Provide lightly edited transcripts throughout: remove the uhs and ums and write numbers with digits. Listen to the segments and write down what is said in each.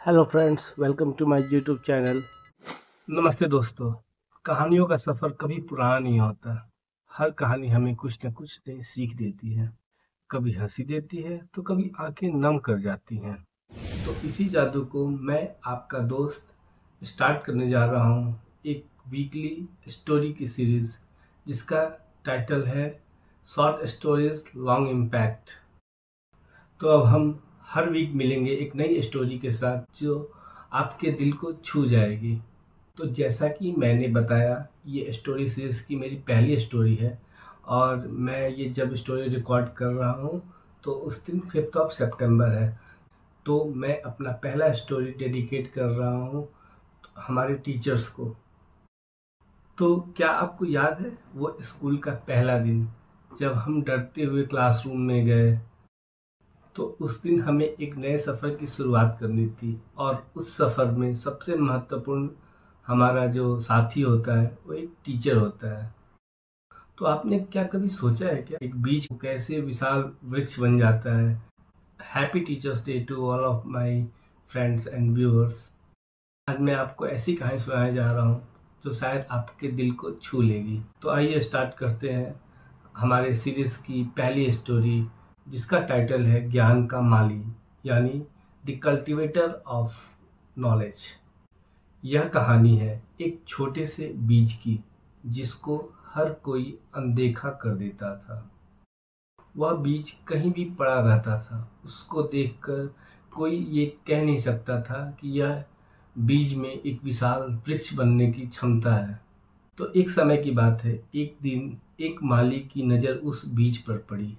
Hello friends, welcome to my YouTube channel. नमस्ते दोस्तों। कहानियों का सफ़र कभी पुराना नहीं होता। हर कहानी हमें कुछ न कुछ नई सीख देती है। कभी हंसी देती है तो कभी आंखें नम कर जाती हैं। तो इसी जादू को मैं आपका दोस्त स्टार्ट करने जा रहा हूँ, एक वीकली स्टोरी की सीरीज़ जिसका टाइटल है शॉर्ट स्टोरीज लॉन्ग इम्पैक्ट। तो अब हम हर वीक मिलेंगे एक नई स्टोरी के साथ जो आपके दिल को छू जाएगी। तो जैसा कि मैंने बताया, ये स्टोरी सीरीज की मेरी पहली स्टोरी है और मैं ये जब स्टोरी रिकॉर्ड कर रहा हूँ तो उस दिन 5 सितंबर है। तो मैं अपना पहला स्टोरी डेडिकेट कर रहा हूँ हमारे टीचर्स को। तो क्या आपको याद है वो स्कूल का पहला दिन जब हम डरते हुए क्लासरूम में गए? तो उस दिन हमें एक नए सफ़र की शुरुआत करनी थी और उस सफ़र में सबसे महत्वपूर्ण हमारा जो साथी होता है वो एक टीचर होता है। तो आपने क्या कभी सोचा है क्या एक बीज कैसे विशाल वृक्ष बन जाता है? Happy teachers day to all of my friends and viewers. आज मैं आपको ऐसी कहानी सुनाने जा रहा हूँ जो शायद आपके दिल को छू लेगी। तो आइए स्टार्ट करते हैं हमारे सीरीज की पहली स्टोरी जिसका टाइटल है ज्ञान का माली, यानी द कल्टिवेटर ऑफ नॉलेज। यह कहानी है एक छोटे से बीज की जिसको हर कोई अनदेखा कर देता था। वह बीज कहीं भी पड़ा रहता था, उसको देखकर कोई ये कह नहीं सकता था कि यह बीज में एक विशाल वृक्ष बनने की क्षमता है। तो एक समय की बात है, एक दिन एक माली की नज़र उस बीज पर पड़ी।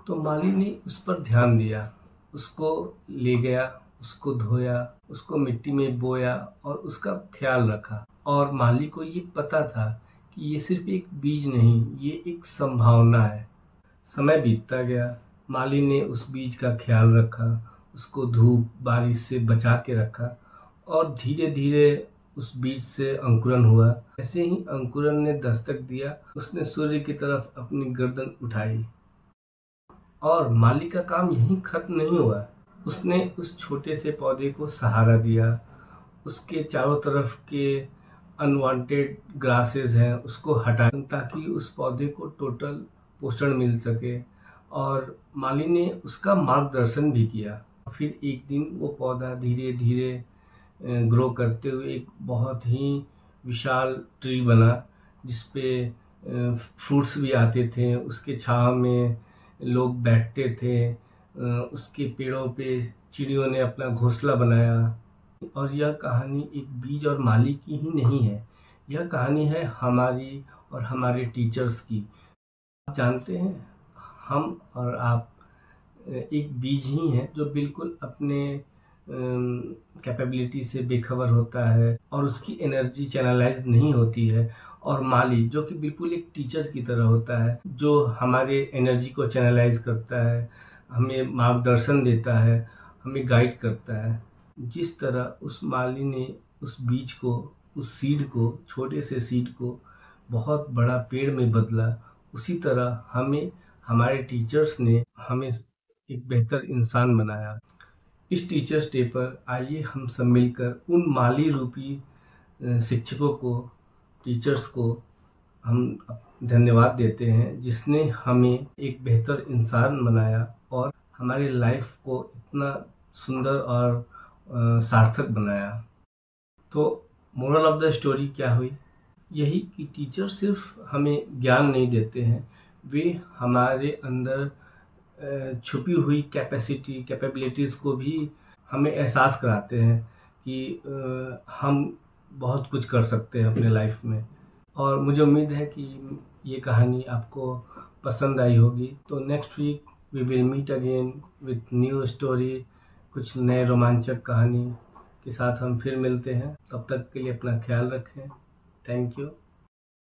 तो माली ने उस पर ध्यान दिया, उसको ले गया, उसको धोया, उसको मिट्टी में बोया और उसका ख्याल रखा। और माली को ये पता था कि ये सिर्फ एक बीज नहीं, ये एक संभावना है। समय बीतता गया, माली ने उस बीज का ख्याल रखा, उसको धूप बारिश से बचा के रखा और धीरे धीरे उस बीज से अंकुरन हुआ। ऐसे ही अंकुरन ने दस्तक दिया, उसने सूर्य की तरफ अपनी गर्दन उठाई। और माली का काम यहीं खत्म नहीं हुआ। उसने उस छोटे से पौधे को सहारा दिया, उसके चारों तरफ के अनवांटेड ग्रासेस हैं उसको हटाया ताकि उस पौधे को टोटल पोषण मिल सके। और माली ने उसका मार्गदर्शन भी किया। फिर एक दिन वो पौधा धीरे धीरे ग्रो करते हुए एक बहुत ही विशाल ट्री बना जिसपे फ्रूट्स भी आते थे। उसके छांव में लोग बैठते थे, उसके पेड़ों पे चिड़ियों ने अपना घोंसला बनाया। और यह कहानी एक बीज और माली की ही नहीं है, यह कहानी है हमारी और हमारे टीचर्स की। आप जानते हैं, हम और आप एक बीज ही हैं जो बिल्कुल अपने कैपेबिलिटी से बेखबर होता है और उसकी एनर्जी चैनलाइज नहीं होती है। और माली जो कि बिल्कुल एक टीचर की तरह होता है, जो हमारे एनर्जी को चैनलाइज करता है, हमें मार्गदर्शन देता है, हमें गाइड करता है। जिस तरह उस माली ने उस बीज को, उस सीड को, छोटे से सीड को बहुत बड़ा पेड़ में बदला, उसी तरह हमें हमारे टीचर्स ने हमें एक बेहतर इंसान बनाया। इस टीचर्स डे पर आइए हम सब मिलकर उन माली रूपी शिक्षकों को, टीचर्स को हम धन्यवाद देते हैं जिसने हमें एक बेहतर इंसान बनाया और हमारी लाइफ को इतना सुंदर और सार्थक बनाया। तो मोरल ऑफ द स्टोरी क्या हुई? यही कि टीचर सिर्फ हमें ज्ञान नहीं देते हैं, वे हमारे अंदर छुपी हुई कैपेबिलिटीज़ को भी हमें एहसास कराते हैं कि हम बहुत कुछ कर सकते हैं अपने लाइफ में। और मुझे उम्मीद है कि ये कहानी आपको पसंद आई होगी। तो next week we will meet again with new story, कुछ नए रोमांचक कहानी के साथ हम फिर मिलते हैं। तब तक के लिए अपना ख्याल रखें। Thank you.